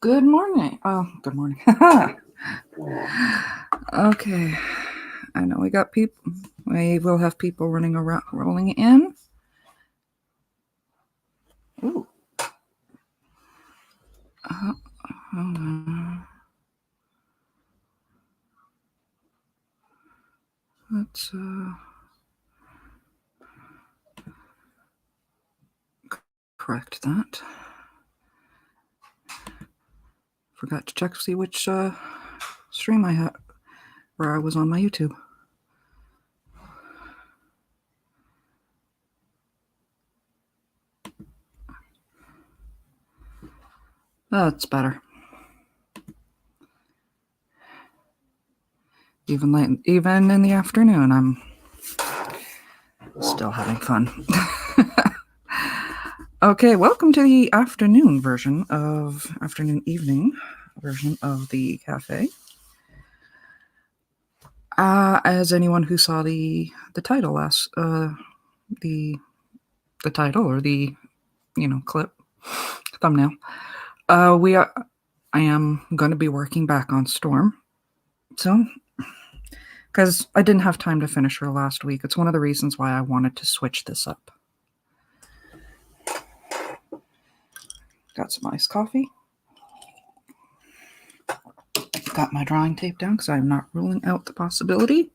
Good morning. Oh, good morning. Okay. I know we got people. We will have people running around, rolling in. Ooh. Hold on. Let's correct that. Forgot to check to see which stream I had, where I was on my YouTube. That's better. Even in the afternoon, I'm still having fun. Okay, welcome to the afternoon evening version of the cafe. As anyone who saw the title the title or the clip thumbnail, I am going to be working back on Storm. So, because I didn't have time to finish her last week, it's one of the reasons why I wanted to switch this up. Got some iced coffee. Got my drawing tape down because I'm not ruling out the possibility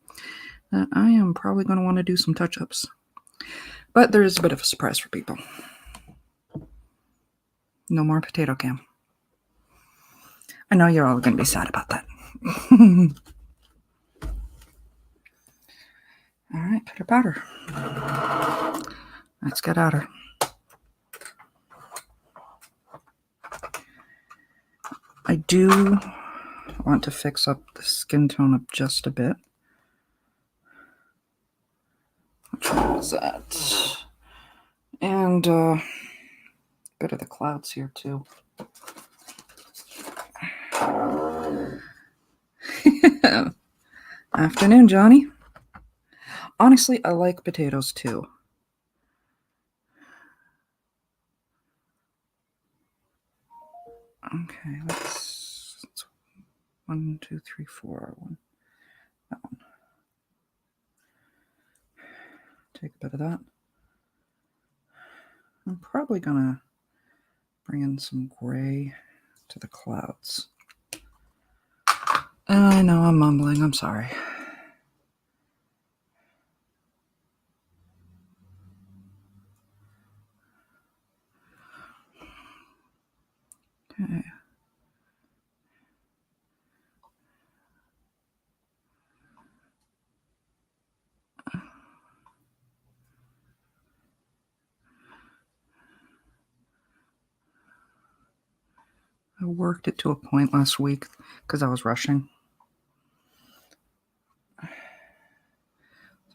that I am probably going to want to do some touch-ups. But there is a bit of a surprise for people. No more potato cam. I know you're all going to be sad about that. All right, pitter patter. Let's get at her. I do want to fix up the skin tone up just a bit. Which one is that? And a bit of the clouds here too. Afternoon, Johnny. Honestly, I like potatoes too. Okay, let's 1, 2, 3, 4. That one. Take a bit of that. I'm probably gonna bring in some gray to the clouds. I know I'm mumbling, I'm sorry. Okay. I worked it to a point last week because I was rushing. So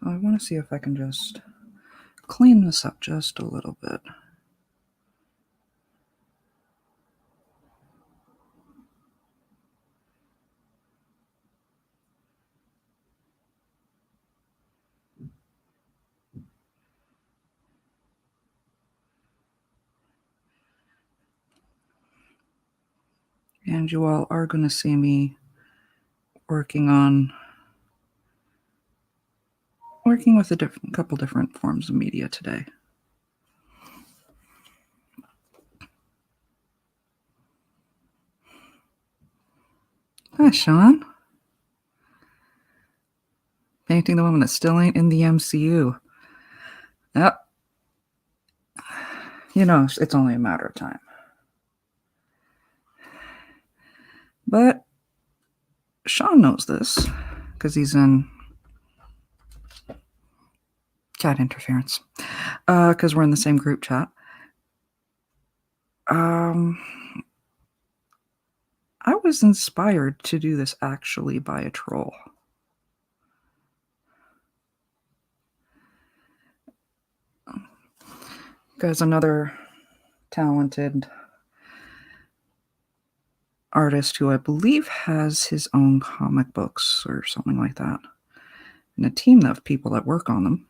I want to see if I can just clean this up just a little bit. And you all are going to see me working with a couple different forms of media today. Hi, Sean. Painting the woman that still ain't in the MCU. Yep. It's only a matter of time. But Sean knows this because he's in cat interference. Because we're in the same group chat. I was inspired to do this actually by a troll. Because another talented artist who I believe has his own comic books or something like that, and a team of people that work on them,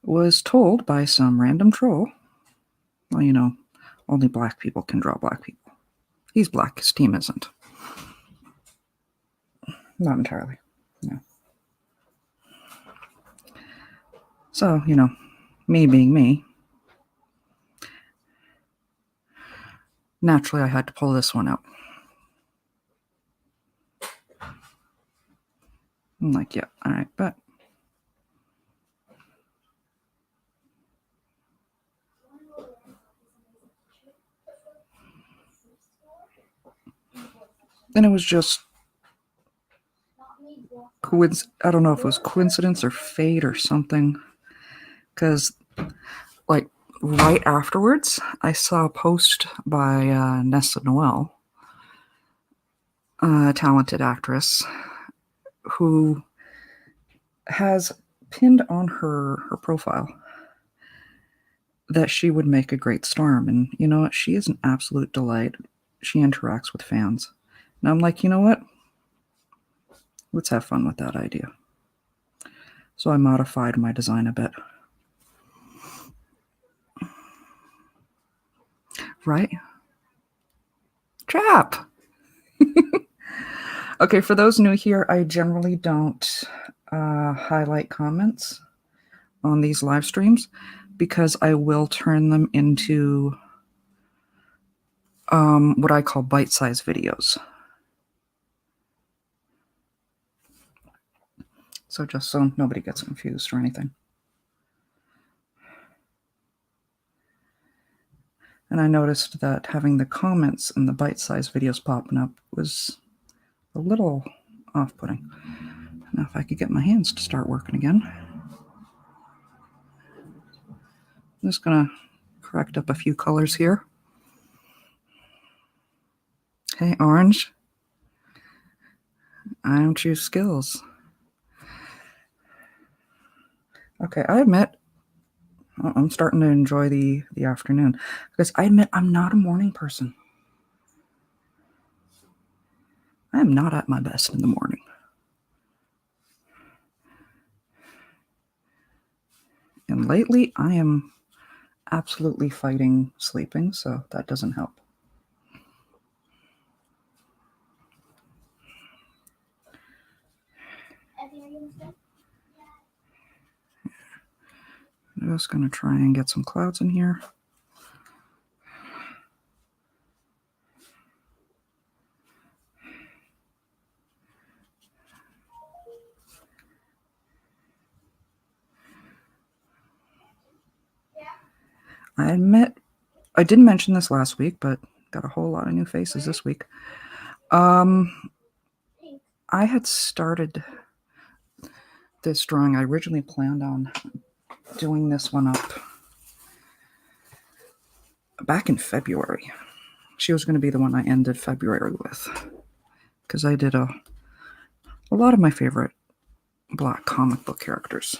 was told by some random troll, well, only black people can draw black people. He's black. His team isn't. Not entirely. No. So, you know, me being me, naturally I had to pull this one out. I'm like, yeah, all right, but then it was just I don't know if it was coincidence or fate or something, because like right afterwards I saw a post by Nessa Noel, a talented actress who has pinned on her profile that she would make a great Storm. And you know what? She is an absolute delight. She interacts with fans. And I'm like, you know what? Let's have fun with that idea. So I modified my design a bit. Right? Trap! Okay, for those new here, I generally don't highlight comments on these live streams because I will turn them into what I call bite-sized videos. So just so nobody gets confused or anything. And I noticed that having the comments and the bite-sized videos popping up was a little off-putting. Now if I could get my hands to start working again. I'm just going to correct up a few colors here. Hey, orange. I don't choose skills. Okay, I admit I'm starting to enjoy the afternoon because I admit I'm not a morning person. I am not at my best in the morning. And lately I am absolutely fighting sleeping, so that doesn't help. I'm just going to try and get some clouds in here. I admit, I didn't mention this last week, but got a whole lot of new faces this week. I had started this drawing. I originally planned on doing this one up back in February. She was going to be the one I ended February with because I did a lot of my favorite black comic book characters.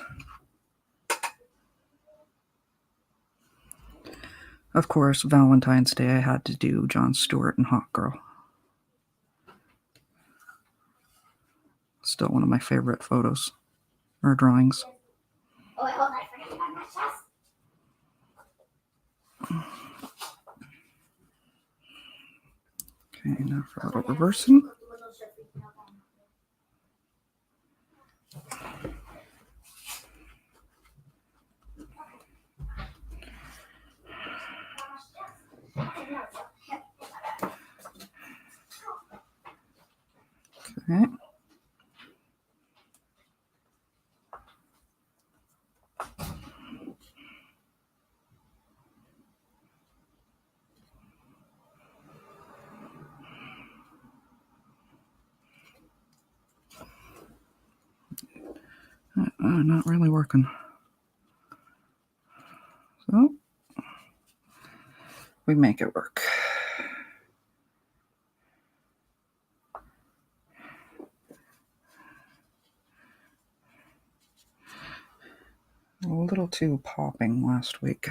Of course, Valentine's Day I had to do Jon Stewart and Hawkgirl. Still one of my favorite photos or drawings. Oh, hold on, I forgot to buy my chest. Okay, now for a little reversing. Okay. Not really working. So we make it work. A little too popping last week.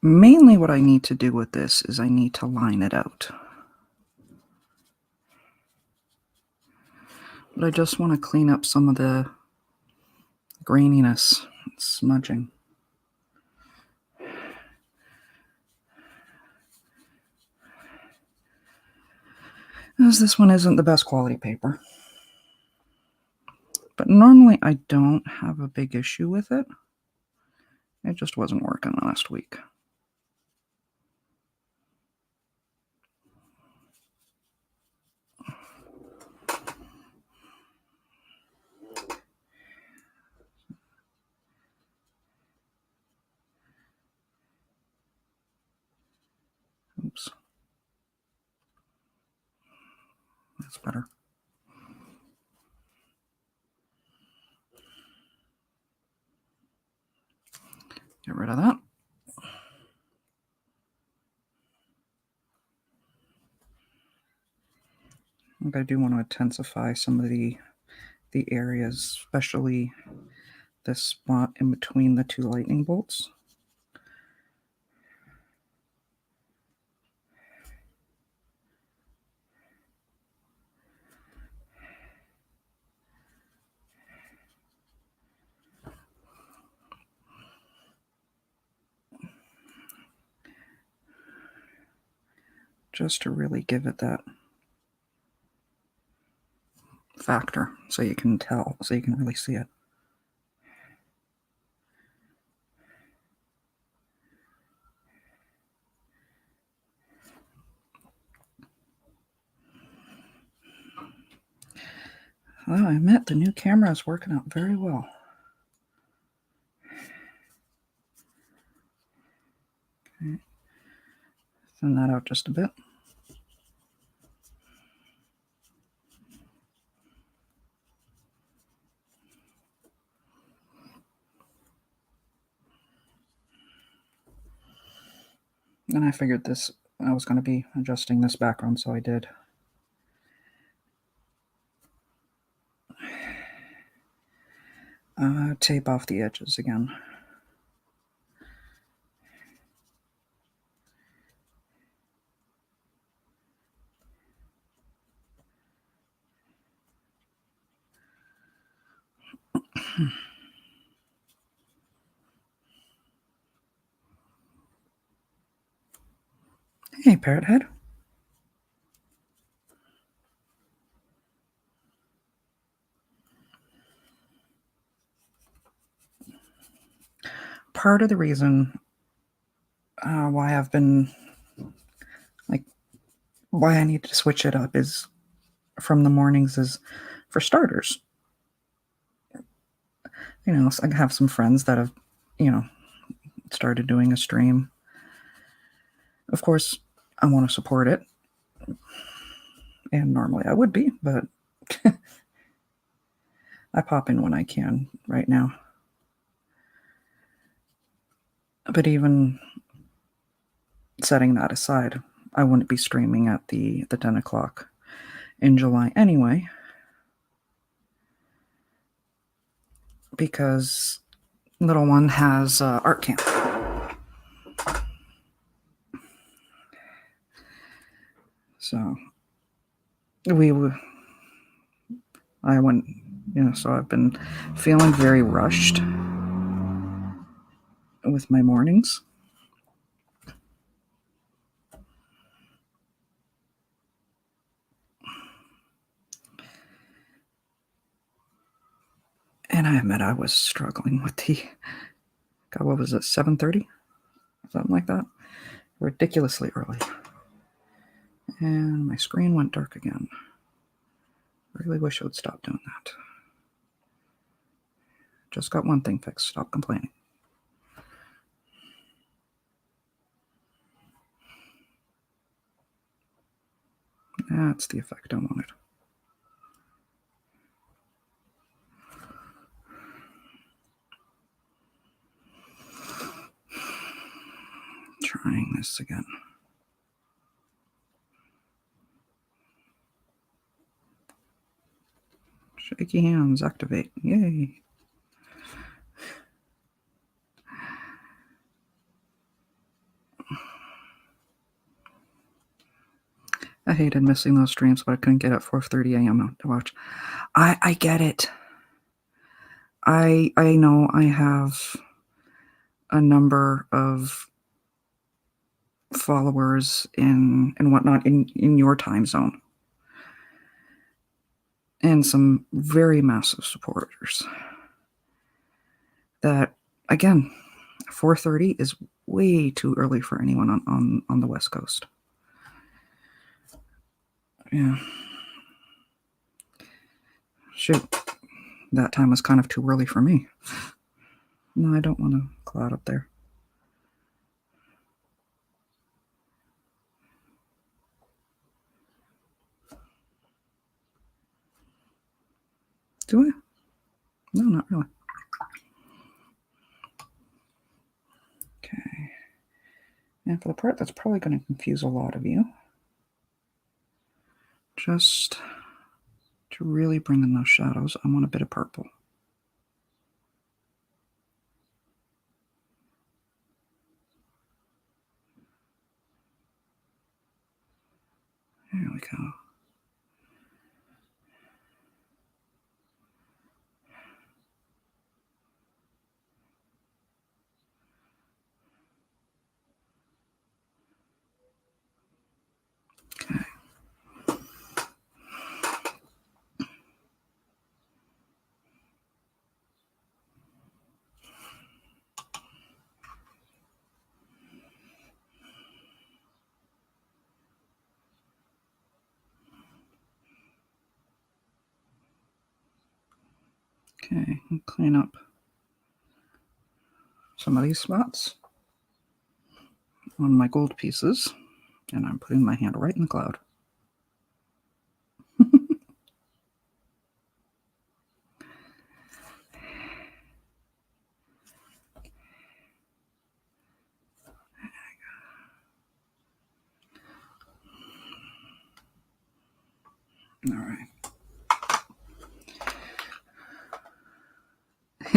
Mainly what I need to do with this is I need to line it out. But I just want to clean up some of the graininess, smudging. As this one isn't the best quality paper. But normally I don't have a big issue with it. It just wasn't working last week. Oops. That's better. Get rid of that. I think I do want to intensify some of the areas, especially this spot in between the two lightning bolts. Just to really give it that factor so you can tell, so you can really see it. Well, I admit the new camera is working out very well. Okay. Thin that out just a bit. And I figured I was going to be adjusting this background, so I did. Tape off the edges again. Hey, Parrot Head. Part of the reason why I've been why I need to switch it up is from the mornings is, for starters, I have some friends that have, started doing a stream. Of course, I want to support it, and normally I would be, but I pop in when I can right now. But even setting that aside, I wouldn't be streaming at the 10 o'clock in July anyway, because little one has art camp. So I went, so I've been feeling very rushed with my mornings. And I admit I was struggling with God, what was it, 7:30? Something like that. Ridiculously early. And my screen went dark again. Really wish I would stop doing that. Just got one thing fixed. Stop complaining. That's the effect I wanted. Trying this again. Shaky hands, activate. Yay. I hated missing those streams, but I couldn't get at 4:30 a.m. to watch. I get it. I know I have a number of followers and whatnot in your time zone, and some very massive supporters. That again, 4:30 is way too early for anyone on the West Coast. Yeah. Shoot, that time was kind of too early for me. No, I don't want a cloud up there. Do I? No, not really. Okay. And for the part that's probably going to confuse a lot of you, just to really bring in those shadows, I want a bit of purple. There we go. Okay. Okay, and clean up some of these spots on my gold pieces, and I'm putting my hand right in the cloud. All right.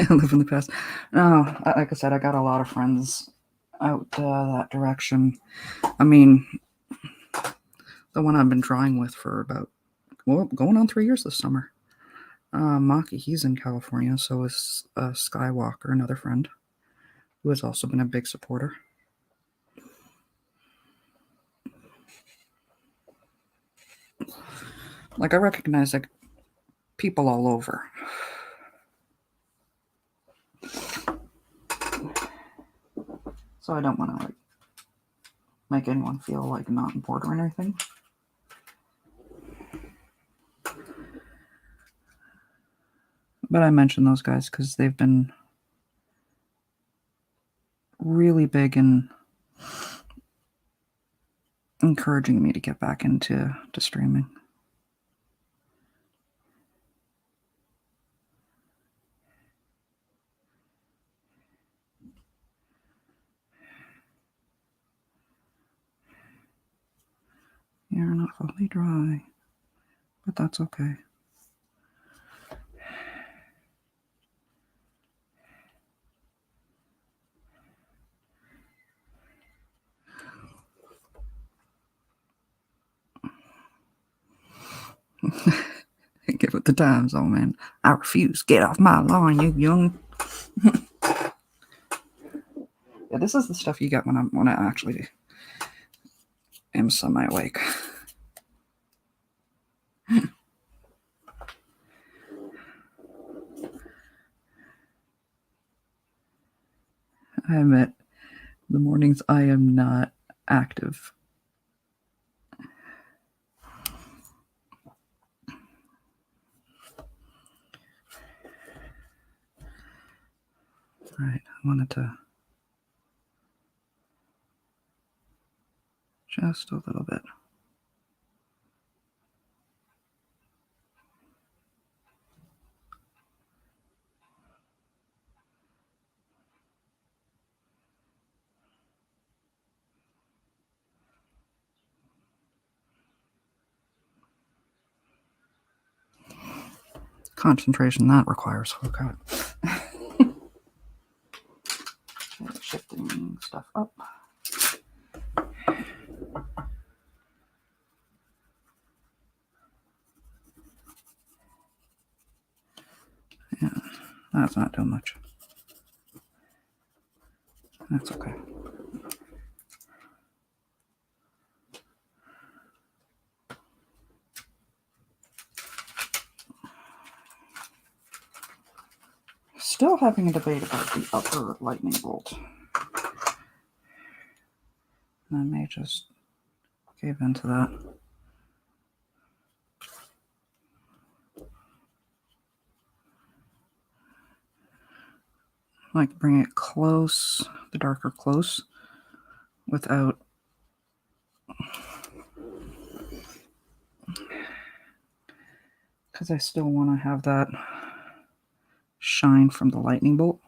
Live in the past. No, like I said, I got a lot of friends out that direction. I mean, the one I've been drawing with for about, well, going on 3 years this summer. Maki, he's in California, so is Skywalker, another friend, who has also been a big supporter. Like, I recognize, like, people all over. So I don't want to, like, make anyone feel, like, not important or anything. But I mention those guys because they've been really big in encouraging me to get back into streaming. You're not fully dry, but that's okay. Get with the times, oh man. I refuse. Get off my lawn, you young. Yeah, this is the stuff you get when I actually am semi-awake. I admit, the mornings I am not active. All right, I wanted to just a little bit. Concentration that requires. Oh God. Shifting stuff up. That's not doing much. That's okay. Still having a debate about the upper lightning bolt. I may just give in to that. I like to bring it close, the darker close, without because I still want to have that shine from the lightning bolt.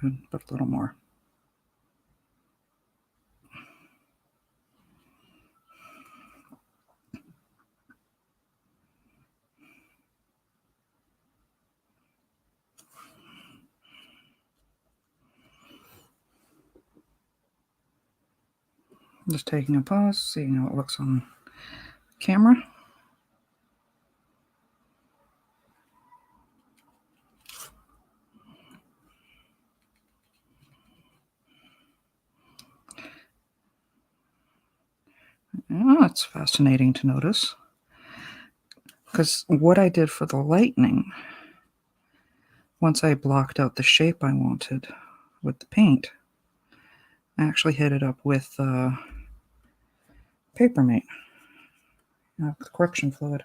Good, but a little more. Just taking a pause, seeing how it looks on camera. Oh, it's fascinating to notice. Because what I did for the lightning, once I blocked out the shape I wanted with the paint, I actually hit it up with paper mate, correction fluid.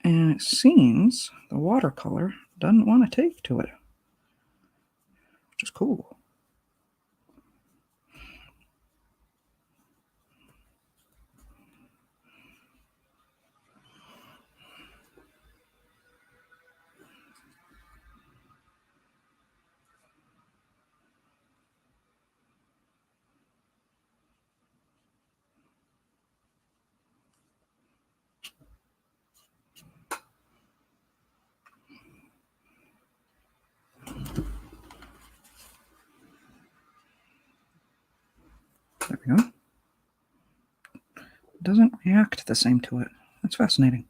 And it seems the watercolor doesn't want to take to it, which is cool. There we go. It doesn't react the same to it. That's fascinating.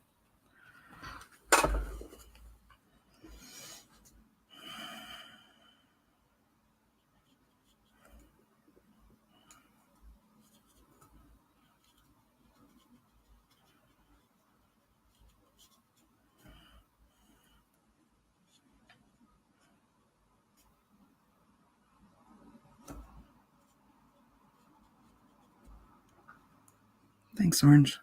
Thanks, Orange.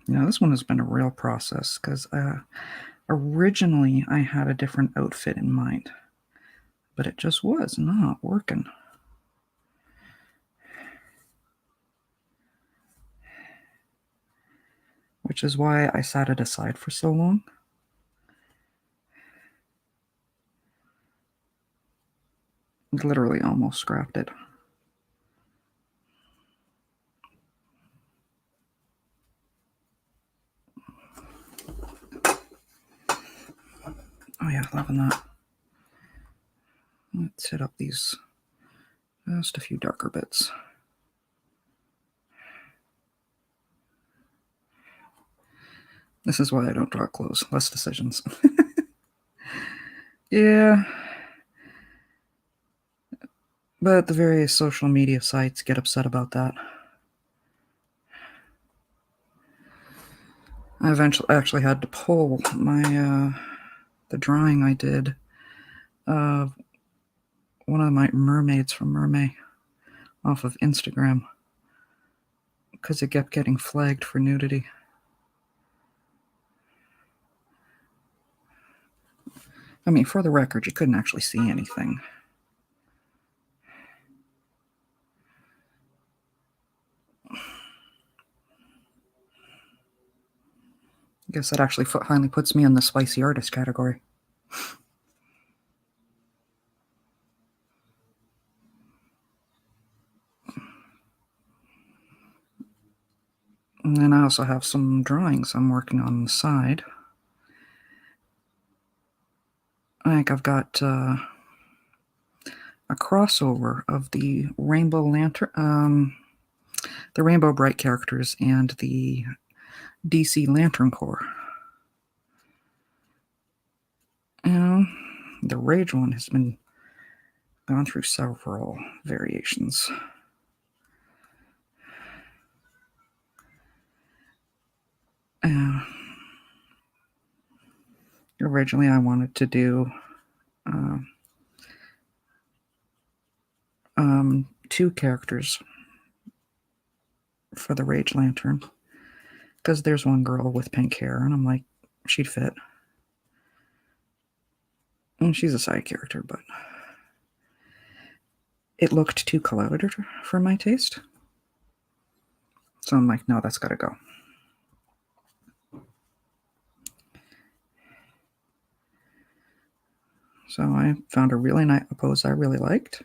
Now, this one has been a real process because originally I had a different outfit in mind, but it just was not working. Which is why I sat it aside for so long. Literally almost scrapped it. Oh yeah, loving that. Let's hit up these, just a few darker bits. This is why I don't draw close. Less decisions. Yeah. But the various social media sites get upset about that. I eventually actually had to pull my the drawing I did of one of my mermaids from Mermaid off of Instagram because it kept getting flagged for nudity. I mean, for the record, you couldn't actually see anything. I guess that actually finally puts me in the spicy artist category. And then I also have some drawings I'm working on the side. I think I've got a crossover of the Rainbow Lantern, the Rainbow Bright characters, and the DC Lantern Corps. And the Rage one has been gone through several variations. Originally, I wanted to do two characters for the Rage Lantern because there's one girl with pink hair, and I'm like, she'd fit. And she's a side character, but it looked too clouded for my taste. So I'm like, no, that's got to go. So I found a really nice pose I really liked.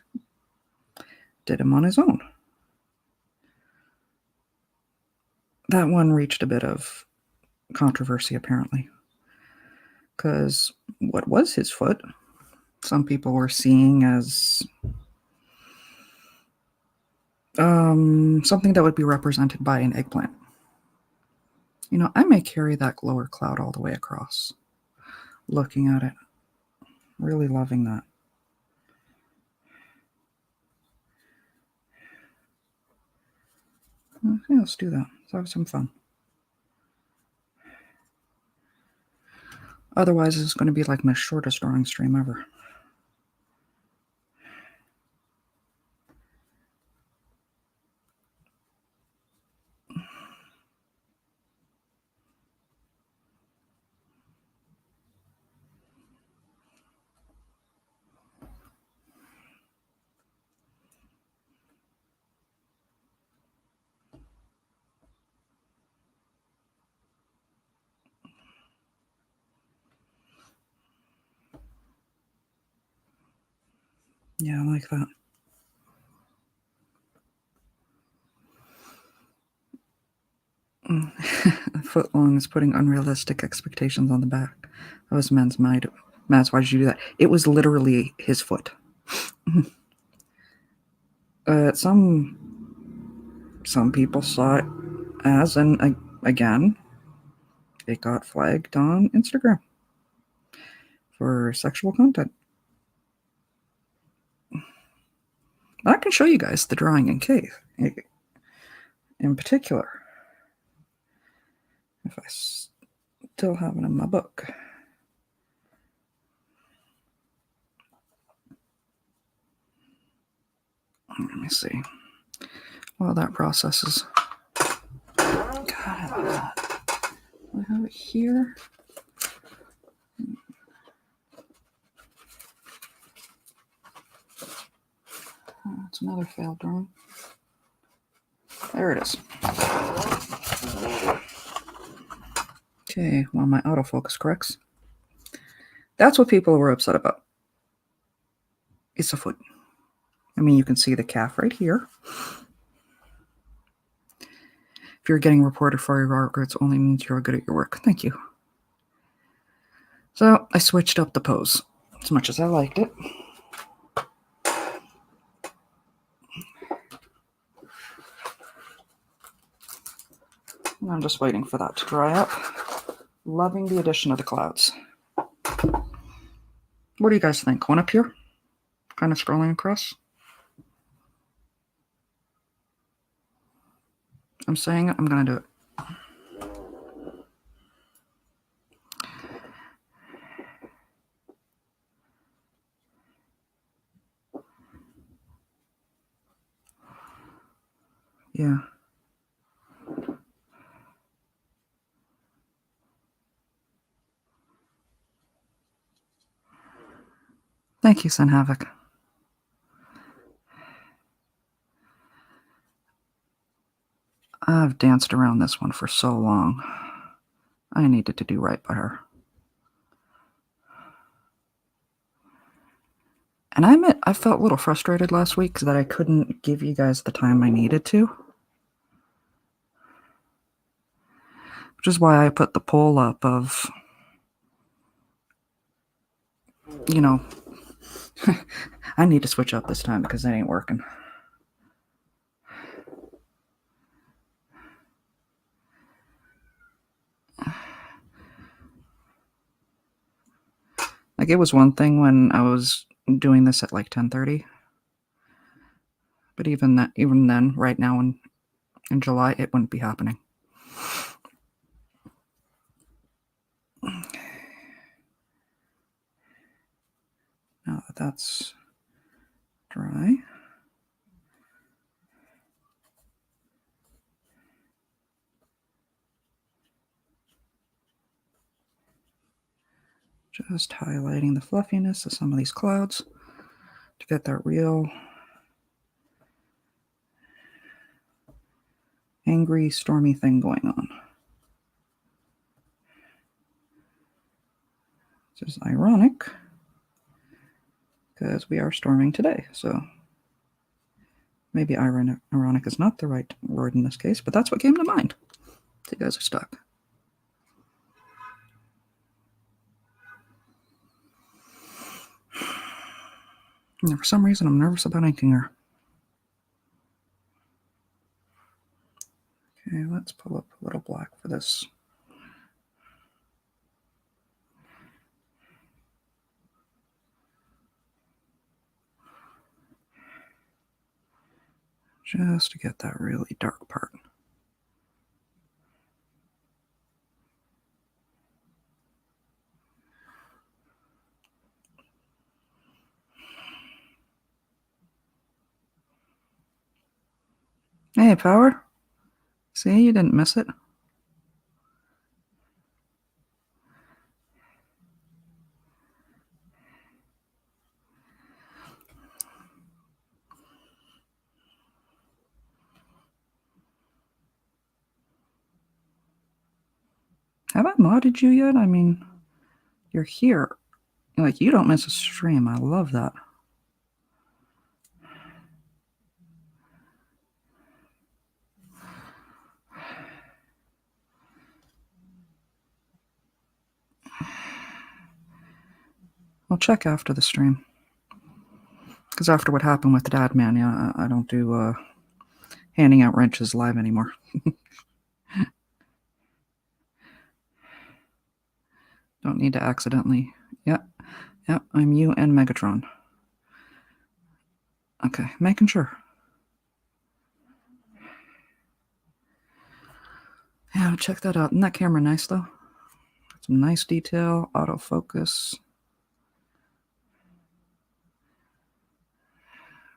Did him on his own. That one reached a bit of controversy, apparently. Because what was his foot, some people were seeing as something that would be represented by an eggplant. You know, I may carry that lower cloud all the way across. Looking at it. Really loving that. Yeah, let's do that. Let's have some fun. Otherwise, it's going to be like my shortest drawing stream ever. Yeah, I like that. Footlong is putting unrealistic expectations on the back of his man's mind. Mads, why did you do that? It was literally his foot. Some people saw it as, and again, it got flagged on Instagram for sexual content. I can show you guys the drawing in case, in particular, if I still have it in my book. Let me see. While that processes. God, I love that. I have it here. Oh, it's another failed drawing. There it is. Okay, while my autofocus corrects. That's what people were upset about. It's a foot. I mean, you can see the calf right here. If you're getting reported for your art, it only means you're good at your work. Thank you. So I switched up the pose as much as I liked it. I'm just waiting for that to dry up. Loving the addition of the clouds. What do you guys think? One up here? Kind of scrolling across? I'm saying it. I'm going to do it. Yeah. Thank you, Sun Havoc. I've danced around this one for so long. I needed to do right by her. And I admit, I felt a little frustrated last week that I couldn't give you guys the time I needed to. Which is why I put the poll up of, you know, I need to switch up this time because it ain't working. Like, it was one thing when I was doing this at like 10:30. But even then, right now in July, it wouldn't be happening. Now that that's dry, just highlighting the fluffiness of some of these clouds to get that real angry, stormy thing going on. This is ironic because we are storming today, so maybe ironic is not the right word in this case, but that's what came to mind. So you guys are stuck. And for some reason, I'm nervous about inking her. Okay, let's pull up a little black for this. Just to get that really dark part. Hey, Power. See, you didn't miss it. Have I modded you yet? I mean, you're here. Like, you don't miss a stream. I love that. I'll check after the stream. Because after what happened with Dad, man, yeah, I don't do handing out wrenches live anymore. Don't need to accidentally. Yep, I'm you and Megatron. Okay, making sure. Yeah, check that out. Isn't that camera nice, though? Some nice detail, autofocus.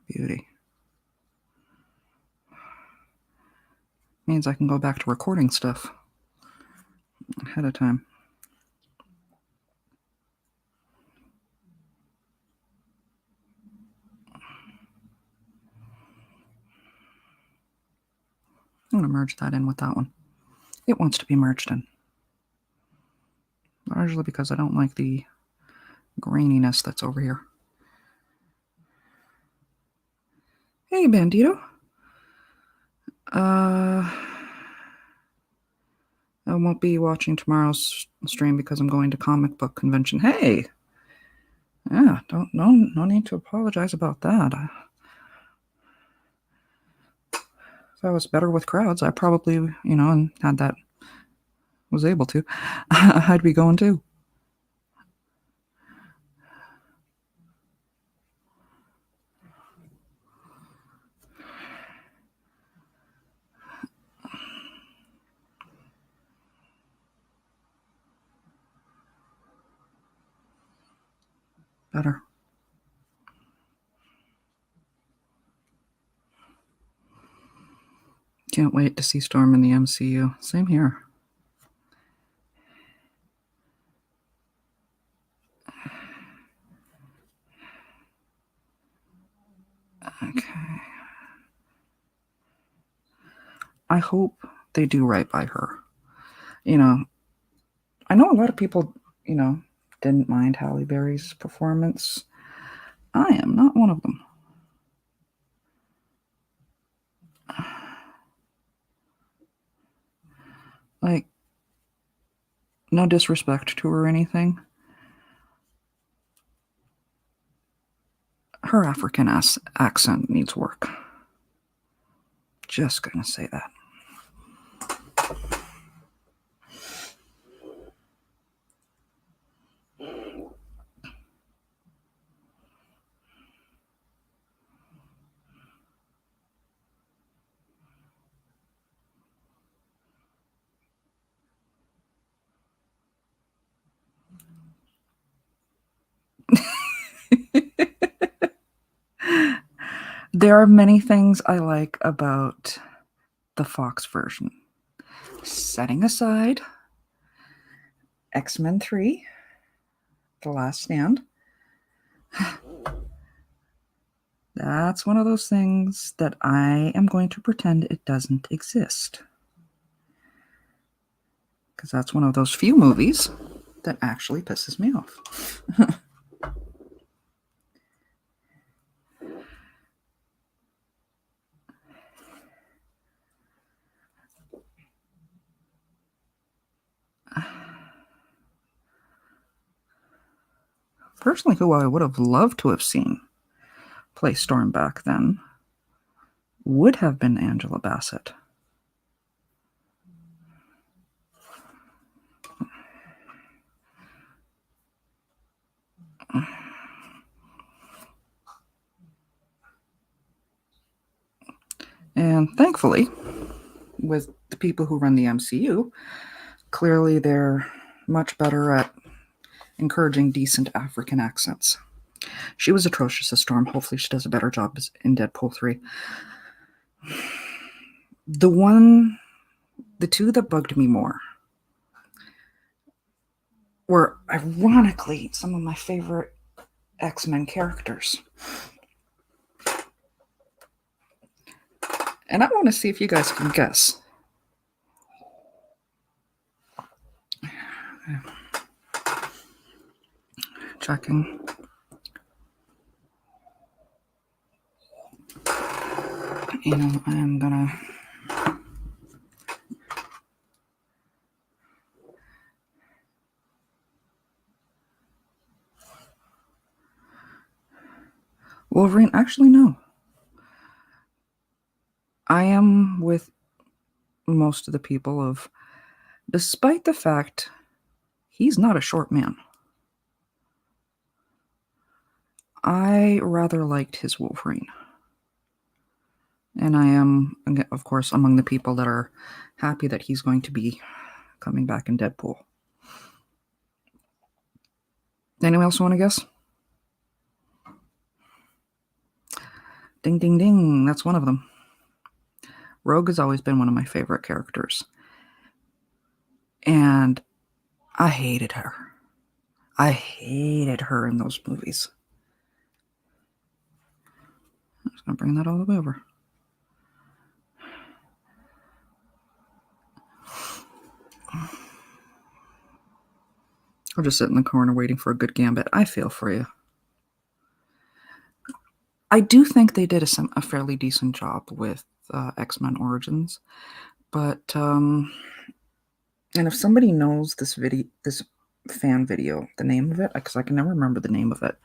Beauty. Means I can go back to recording stuff ahead of time. I'm going to merge that in with that one. It wants to be merged in. Largely because I don't like the graininess that's over here. Hey, Bandito. I won't be watching tomorrow's stream because I'm going to comic book convention. Hey! Yeah, no need to apologize about that. If I was better with crowds, I probably, and had that, was able to, I'd be going too. Better. Can't wait to see Storm in the MCU. Same here. Okay. I hope they do right by her. You know, I know a lot of people, didn't mind Halle Berry's performance. I am not one of them. Like, no disrespect to her or anything. Her African accent needs work. Just gonna say that. There are many things I like about the Fox version. Setting aside X-Men 3, The Last Stand. That's one of those things that I am going to pretend it doesn't exist. Because that's one of those few movies that actually pisses me off. Personally, who I would have loved to have seen play Storm back then would have been Angela Bassett. And thankfully, with the people who run the MCU, clearly they're much better at encouraging decent African accents. She was atrocious as Storm. Hopefully she does a better job in Deadpool 3. The two that bugged me more were ironically some of my favorite X-Men characters. And I want to see if you guys can guess. Checking. I'm gonna... Wolverine? Actually, no. I am with most of the people of, despite the fact he's not a short man, I rather liked his Wolverine. And I am, of course, among the people that are happy that he's going to be coming back in Deadpool. Anyone else want to guess? Ding, ding, ding. That's one of them. Rogue has always been one of my favorite characters. And I hated her. I hated her in those movies. I'm just going to bring that all the way over. I'll just sit in the corner waiting for a good gambit. I feel for you. I do think they did a fairly decent job with X-Men Origins, but and if somebody knows this fan video, the name of it, because I can never remember the name of it.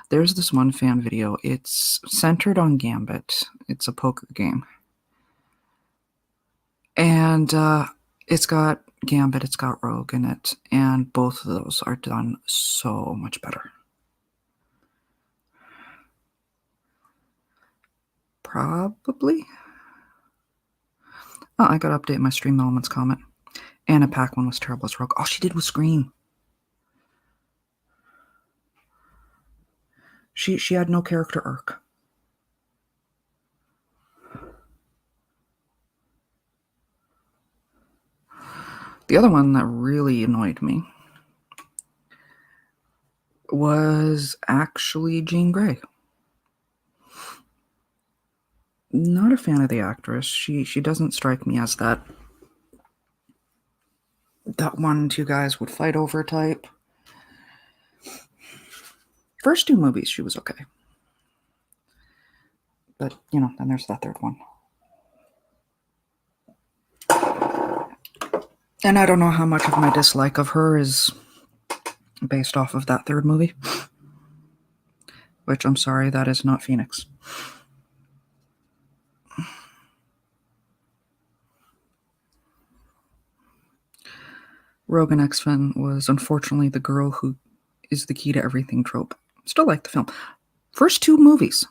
There's this one fan video. It's centered on Gambit. It's a poker game, and it's got Gambit, it's got Rogue in it, and both of those are done so much better. Probably. Oh, I gotta update my Stream Elements comment. Anna Paquin was terrible as Rogue. All she did was scream. She had no character arc. The other one that really annoyed me was actually Jean Grey. Not a fan of the actress. She doesn't strike me as that one two guys would fight over type. First two movies, she was okay. But, then there's that third one. And I don't know how much of my dislike of her is based off of that third movie. Which, I'm sorry, that is not Phoenix. Rogan X-Fen was unfortunately the girl who is the key to everything trope. Still like the film. First two movies,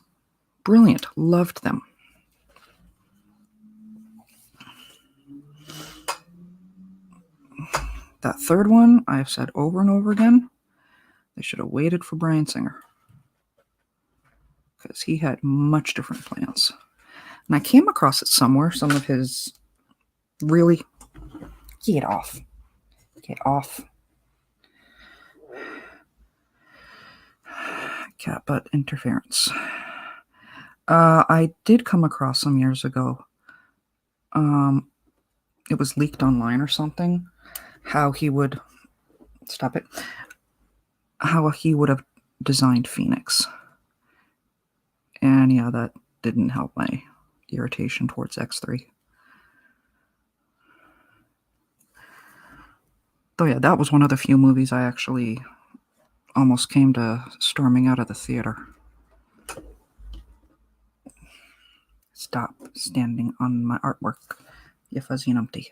brilliant. Loved them. That third one, I have said over and over again, they should have waited for Bryan Singer. Because he had much different plans. And I came across it somewhere, some of his really... Get off. Get off. Cat butt interference. I did come across some years ago. It was leaked online or something. How he would... Stop it. How he would have designed Phoenix. And yeah, that didn't help my irritation towards X3. Though yeah, that was one of the few movies I actually almost came to storming out of the theater. Stop standing on my artwork, you fuzzy numpty.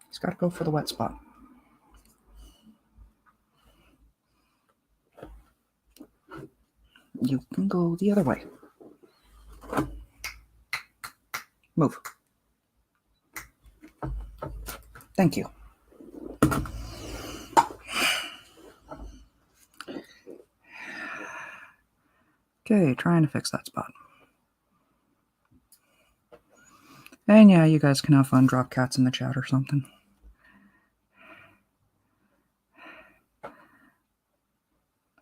He's got to go for the wet spot. You can go the other way. Move. Thank you. Okay, trying to fix that spot. And yeah, you guys can have fun. Drop cats in the chat or something.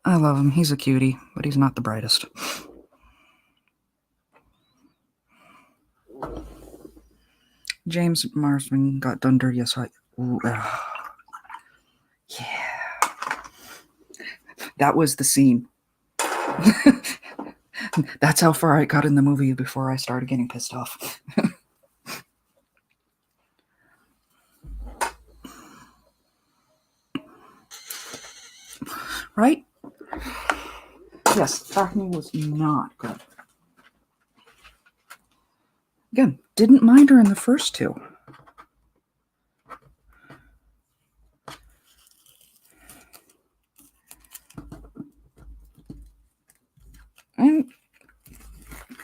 I love him. He's a cutie, but he's not the brightest. James Marsden got done dirty. Yes, yeah. That was the scene. That's how far I got in the movie before I started getting pissed off. Right? Yes, Daphne was not good. Again, didn't mind her in the first two. And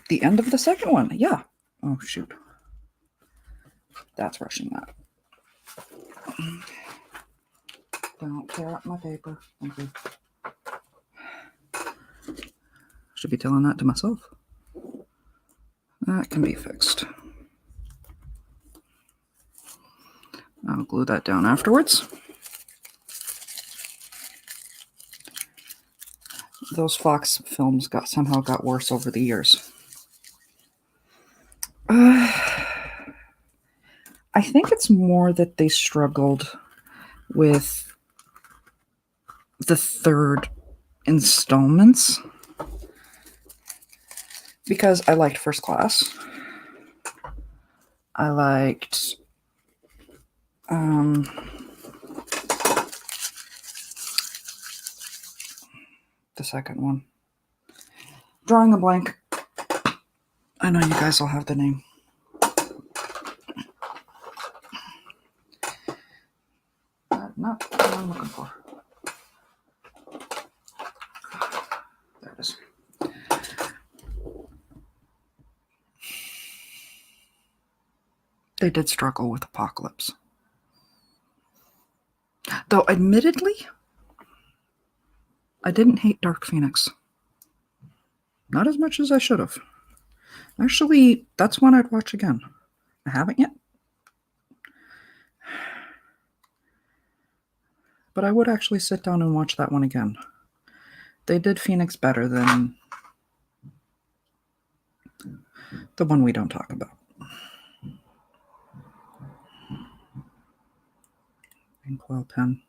the end of the second one, yeah. Oh, shoot. That's rushing that. Don't tear up my paper. Thank you. Should be telling that to myself. That can be fixed. I'll glue that down afterwards. Those Fox films somehow got worse over the years. I think it's more that they struggled with the third installments. Because I liked First Class. I liked the second one. Drawing a blank. I know you guys will have the name. Not what I'm looking for. There it is. They did struggle with Apocalypse. Though, admittedly, I didn't hate Dark Phoenix. Not as much as I should have. Actually, that's one I'd watch again. I haven't yet. But I would actually sit down and watch that one again. They did Phoenix better than the one we don't talk about. Inkwell pen.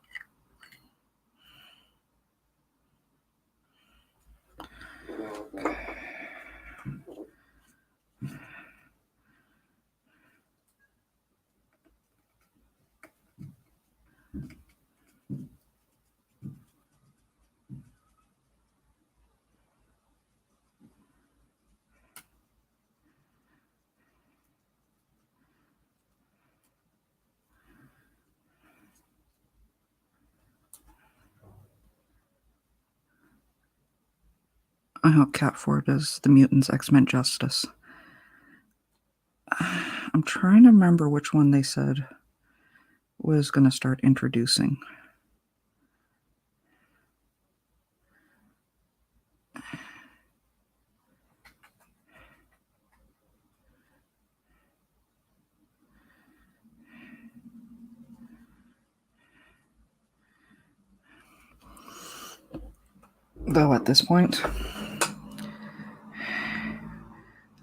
I hope Cat 4 does the Mutants X-Men justice. I'm trying to remember which one they said was going to start introducing. Though at this point,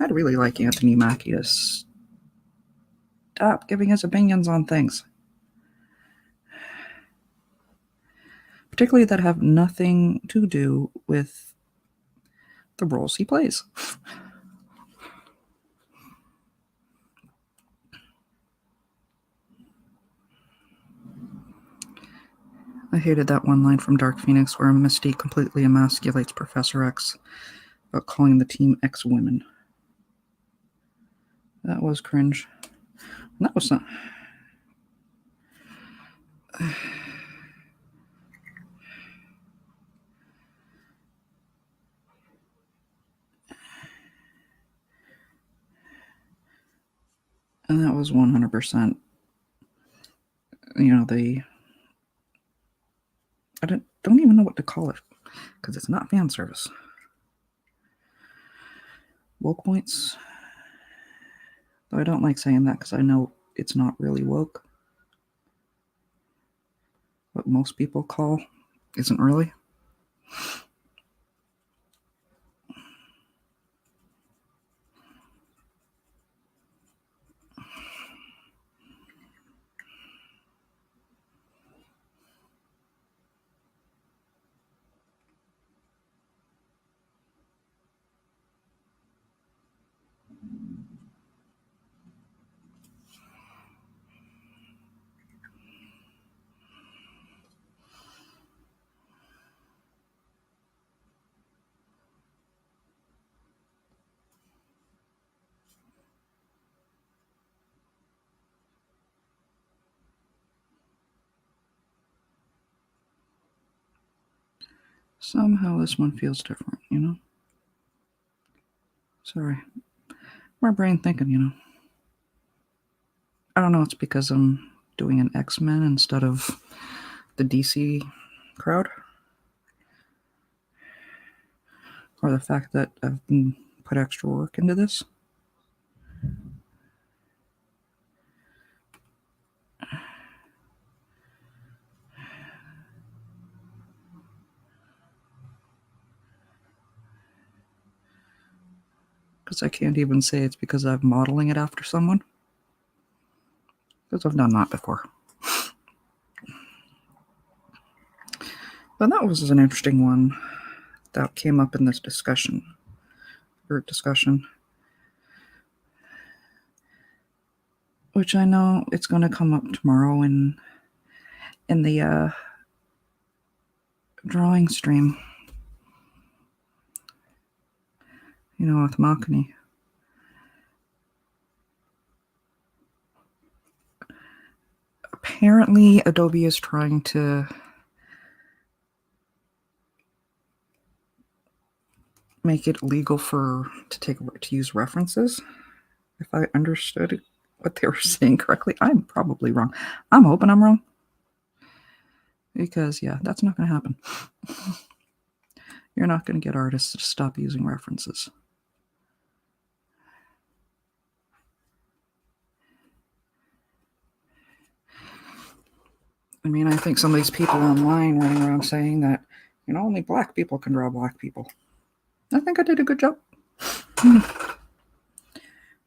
I'd really like Anthony Mackie to stop giving his opinions on things. Particularly that have nothing to do with the roles he plays. I hated that one line from Dark Phoenix where Mystique completely emasculates Professor X about calling the team X-Women. That was cringe. And that was not... And that was 100%, I don't even know what to call it, because it's not fan service. Woke points. Though I don't like saying that because I know it's not really woke. What most people call isn't really. Somehow this one feels different, Sorry. My brain thinking, I don't know, it's because I'm doing an X-Men instead of the DC crowd. Or the fact that I've been put extra work into this. Because I can't even say it's because I'm modeling it after someone. Because I've done that before. But that was an interesting one that came up in this discussion. Which I know it's going to come up tomorrow in the drawing stream. With Makani. Apparently, Adobe is trying to make it legal to use references. If I understood what they were saying correctly, I'm probably wrong. I'm hoping I'm wrong. Because, yeah, that's not going to happen. You're not going to get artists to stop using references. I mean, I think some of these people online running around saying that, only black people can draw black people. I think I did a good job. I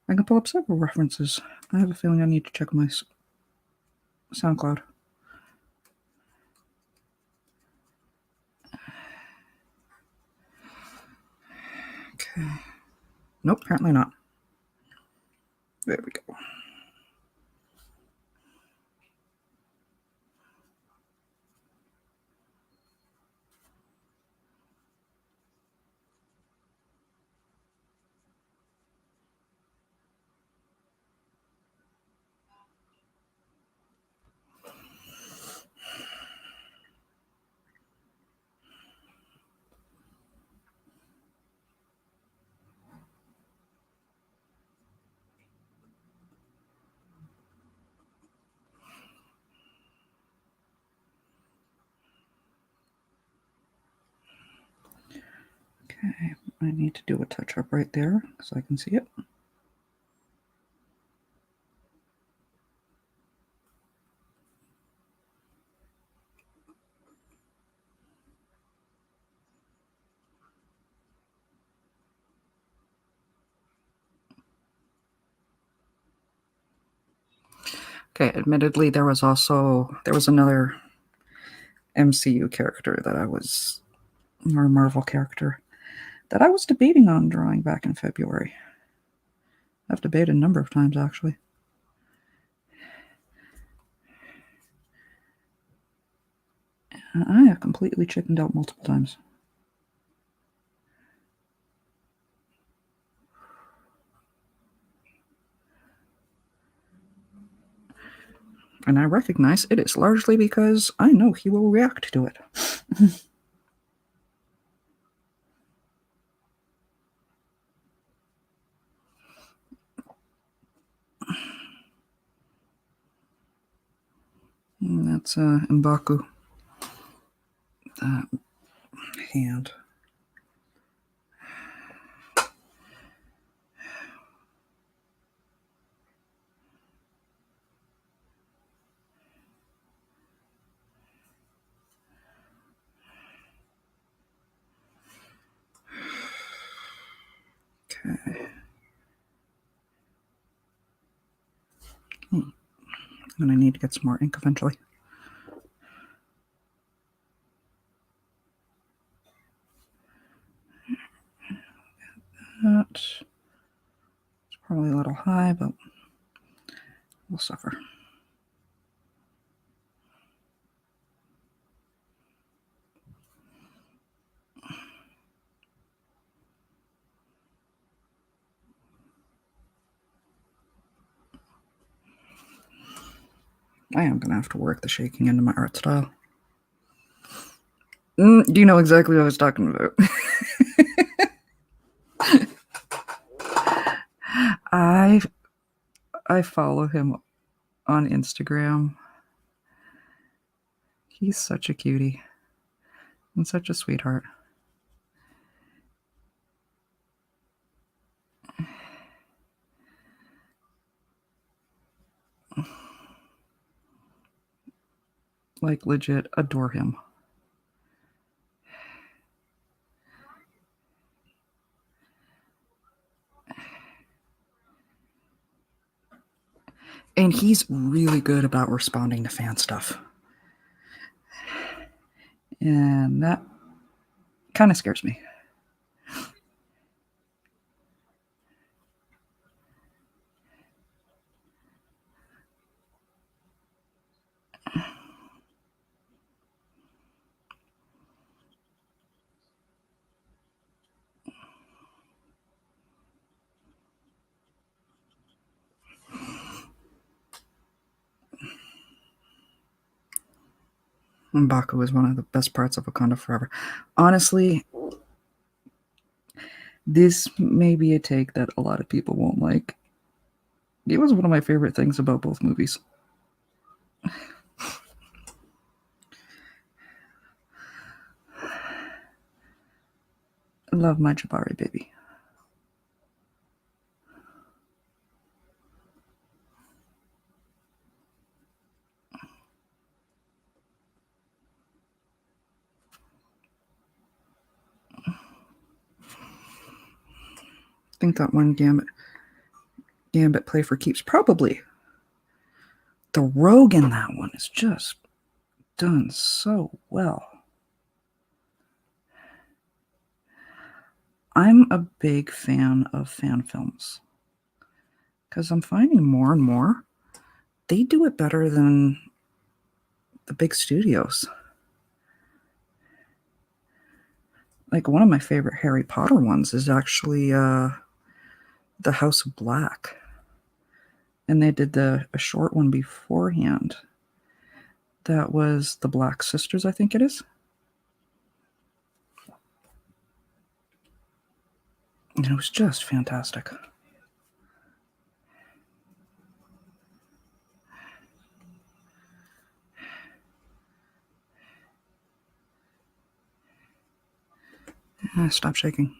can pull up several references. I have a feeling I need to check my SoundCloud. Okay. Nope, apparently not. There we go. Okay, I need to do a touch-up right there so I can see it. Okay, admittedly, there was another MCU character or Marvel character, that I was debating on drawing back in February. I've debated a number of times, actually. I have completely chickened out multiple times. And I recognize it is largely because I know he will react to it. And that's M'Baku. Hand. Okay. I'm going to need to get some more ink eventually. That's probably a little high, but we'll suffer. I am going to have to work the shaking into my art style. Do you know exactly what I was talking about? I follow him on Instagram. He's such a cutie and such a sweetheart. Like, legit adore him. And he's really good about responding to fan stuff. And that kind of scares me. M'Baku is one of the best parts of Wakanda Forever. Honestly, this may be a take that a lot of people won't like. It was one of my favorite things about both movies. I love my Jabari baby. think that one Gambit play for keeps. Probably the rogue in that one is just done so well. I'm a big fan of fan films because I'm finding more and more they do it better than the big studios. Like one of my favorite Harry Potter ones is actually The House of Black. And they did a short one beforehand. That was The Black Sisters, I think it is. And it was just fantastic. Stop shaking.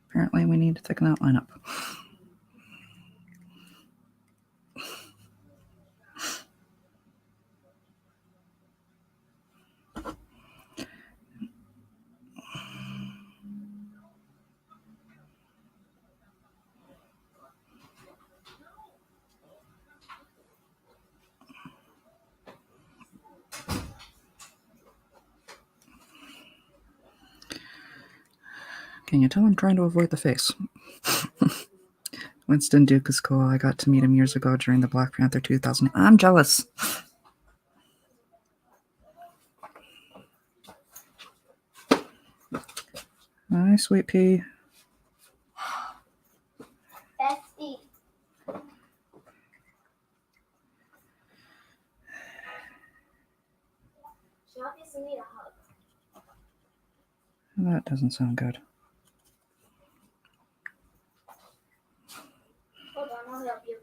Apparently we need to thicken that line up. Can you tell I'm trying to avoid the face? Winston Duke is cool. I got to meet him years ago during the Black Panther 2000. I'm jealous. Hi, Sweet Pea. Bestie. She obviously need a hug. That doesn't sound good. Hold on, I'll help you.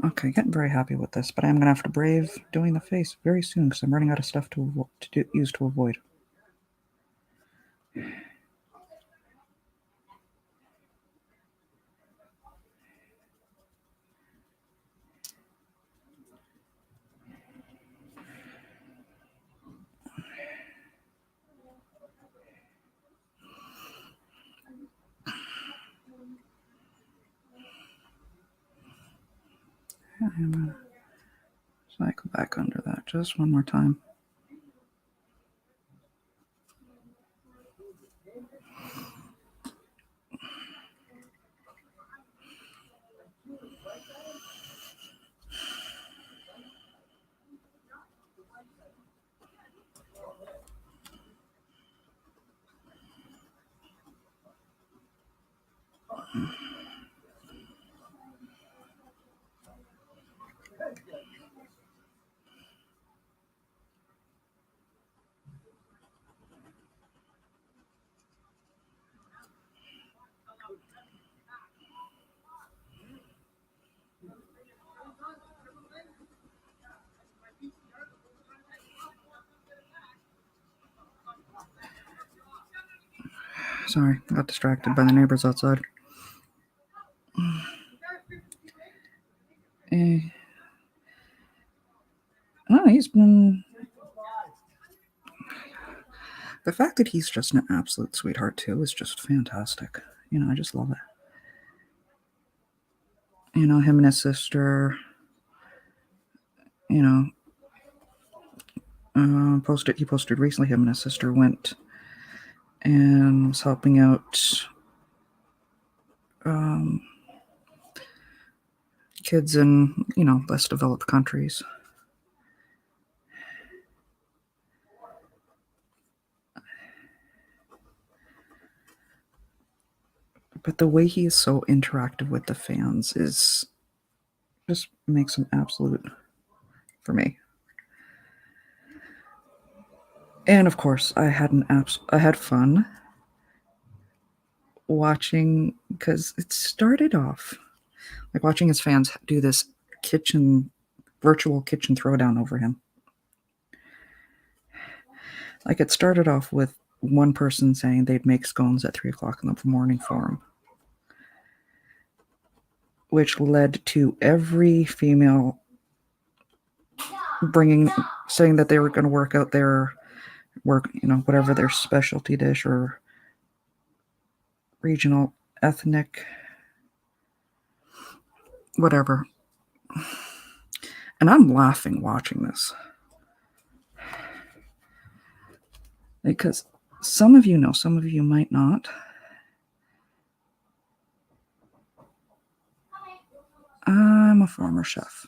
Okay, getting very happy with this, but I'm going to have to brave doing the face very soon because I'm running out of stuff to use to avoid. I'm going to cycle back under that just one more time. Sorry, I got distracted by the neighbors outside. He's been... The fact that he's just an absolute sweetheart, too, is just fantastic. I just love it. Him and his sister, he posted recently him and his sister went and was helping out kids in, less developed countries. But the way he is so interactive with the fans just makes him absolute for me. And of course, I had fun watching, because it started off like watching his fans do this virtual kitchen throwdown over him. Like, it started off with one person saying they'd make scones at 3:00 in the morning for him, which led to every female saying that they were going to work out whatever their specialty dish or regional, ethnic, whatever. And I'm laughing watching this, because some of you know, some of you might not. I'm a former chef.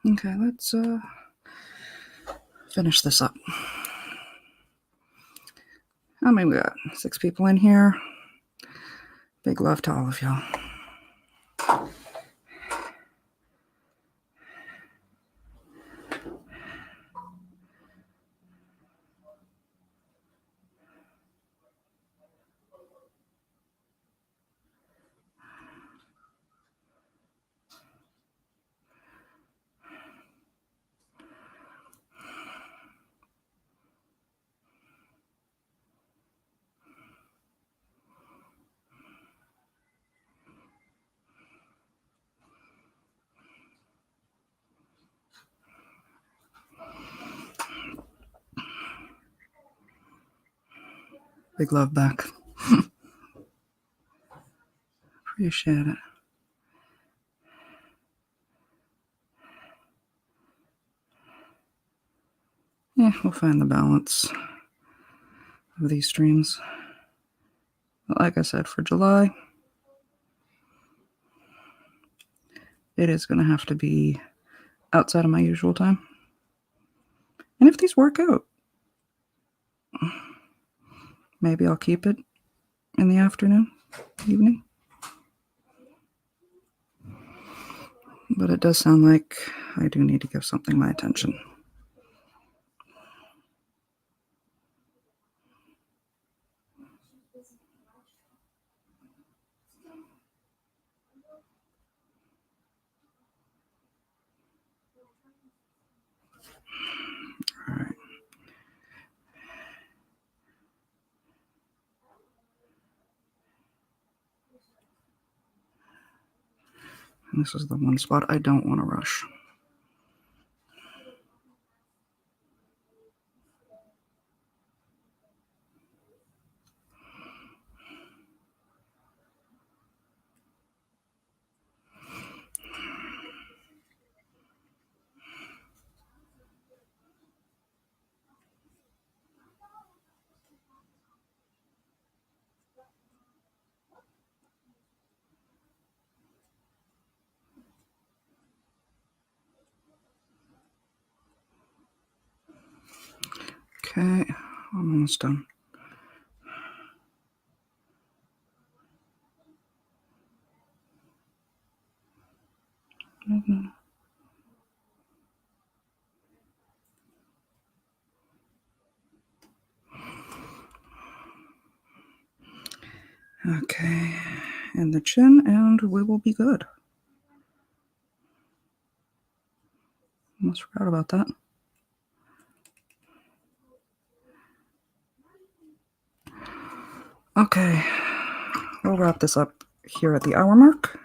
Okay, let's finish this up. How many we got? 6 people in here. Big love to all of y'all. Big love back. Appreciate it. Yeah, we'll find the balance of these streams. But like I said, for July, it is going to have to be outside of my usual time. And if these work out, maybe I'll keep it in the afternoon, evening. But it does sound like I do need to give something my attention. All right. And this is the one spot I don't want to rush. Okay, I'm almost done. Mm-hmm. Okay, and the chin, and we will be good. Almost forgot about that. Okay, we'll wrap this up here at the hour mark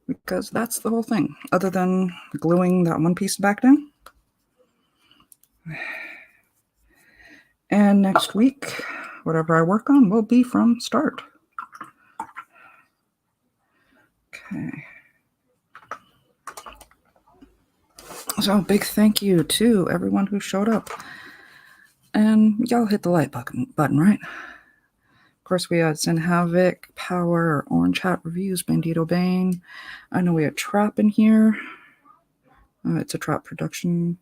because that's the whole thing, other than gluing that one piece back down. And next week, whatever I work on will be from start. Okay. So big thank you to everyone who showed up. And y'all hit the like button, right? Of course, we had Sin Havoc, Power, Orange Hat Reviews, Bandito Bane. I know we had Trap in here. It's a Trap production.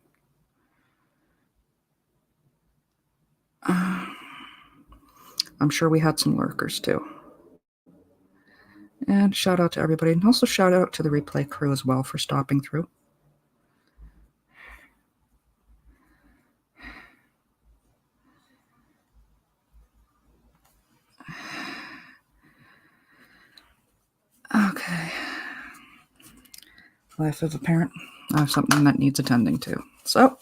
I'm sure we had some lurkers too. And shout out to everybody. And also shout out to the replay crew as well for stopping through. Okay. Life of a parent. I have something that needs attending to. So,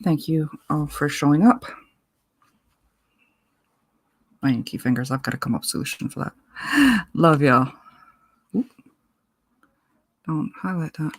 thank you all for showing up. My inky fingers. I've got to come up with a solution for that. Love y'all. Oop. Don't highlight that.